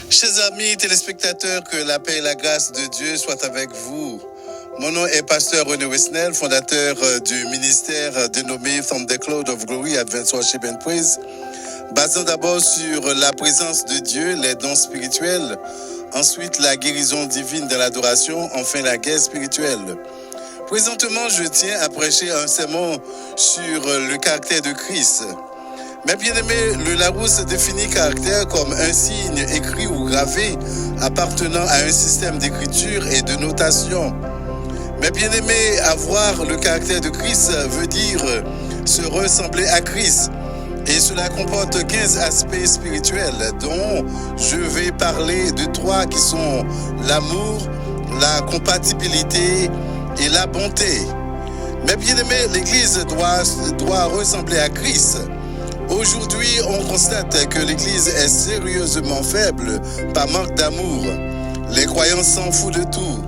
Chers amis téléspectateurs, que la paix et la grâce de Dieu soient avec vous. Mon nom est Pasteur René Wesnel, fondateur du ministère dénommé From the Cloud of Glory Advanced Worship and Praise, basant d'abord sur la présence de Dieu, les dons spirituels, ensuite la guérison divine de l'adoration, enfin la guerre spirituelle. Présentement, je tiens à prêcher un sermon sur le caractère de Christ. Mes bien-aimés, le Larousse définit caractère comme un signe écrit ou gravé appartenant à un système d'écriture et de notation. Mes bien-aimés, avoir le caractère de Christ veut dire se ressembler à Christ. Et cela comporte 15 aspects spirituels dont je vais parler de 3 qui sont l'amour, la compatibilité et la bonté. Mes bien-aimés, l'Église doit ressembler à Christ. Aujourd'hui, on constate que l'Église est sérieusement faible par manque d'amour. Les croyants s'en foutent de tout.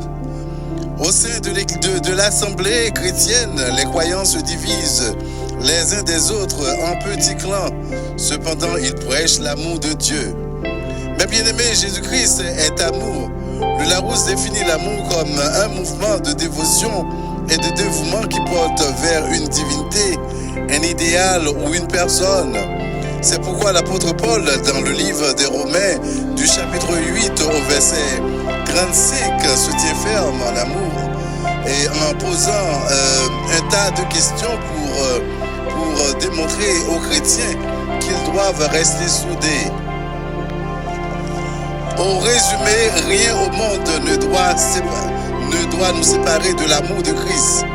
Au sein de l'Assemblée chrétienne, les croyants se divisent les uns des autres en petits clans. Cependant, ils prêchent l'amour de Dieu. Mais bien aimé, Jésus-Christ est amour. Le Larousse définit l'amour comme un mouvement de dévotion et de dévouement qui porte vers une divinité, un idéal ou une personne. C'est pourquoi l'apôtre Paul, dans le livre des Romains, du chapitre 8 au verset 35, se tient ferme en amour et en posant un tas de questions pour démontrer aux chrétiens qu'ils doivent rester soudés. Au résumé, rien au monde ne doit nous séparer de l'amour de Christ.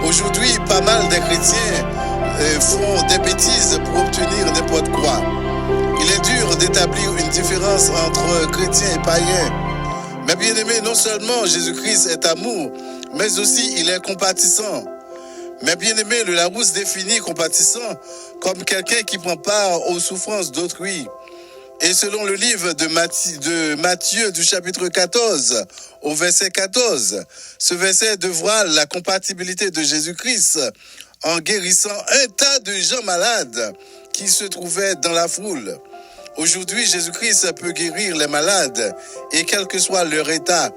Aujourd'hui, pas mal de chrétiens font des bêtises pour obtenir n'importe quoi. Il est dur d'établir une différence entre chrétiens et païens. Mais bien aimé, non seulement Jésus-Christ est amour, mais aussi il est compatissant. Mais bien aimé, le Larousse définit compatissant comme quelqu'un qui prend part aux souffrances d'autrui. Et selon le livre de Matthieu du chapitre 14 au verset 14, ce verset dévoile la compatibilité de Jésus-Christ en guérissant un tas de gens malades qui se trouvaient dans la foule. Aujourd'hui, Jésus-Christ peut guérir les malades et quel que soit leur état.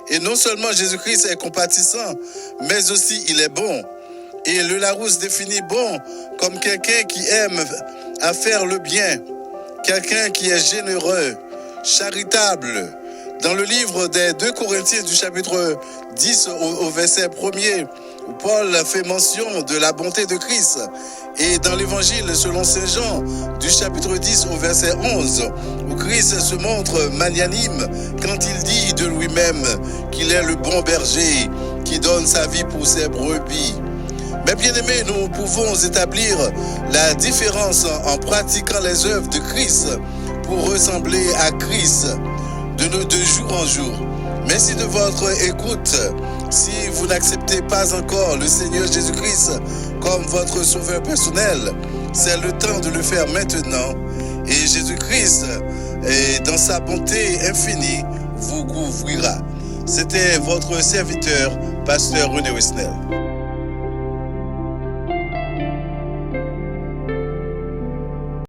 Et non seulement Jésus-Christ est compatissant, mais aussi il est bon. Et le Larousse définit bon comme quelqu'un qui aime à faire le bien, quelqu'un qui est généreux, charitable. Dans le livre des 2 Corinthiens du chapitre 10 au verset 1er, où Paul fait mention de la bonté de Christ. Et dans l'évangile selon Saint Jean du chapitre 10 au verset 11, où Christ se montre magnanime quand il dit de lui-même qu'il est le bon berger qui donne sa vie pour ses brebis. Mais bien aimés, nous pouvons établir la différence en pratiquant les œuvres de Christ pour ressembler à Christ de jour en jour. Merci de votre écoute. Si vous n'acceptez pas encore le Seigneur Jésus-Christ comme votre sauveur personnel, c'est le temps de le faire maintenant. Et Jésus-Christ, dans sa bonté infinie, vous couvrira. C'était votre serviteur, Pasteur René Wesnel.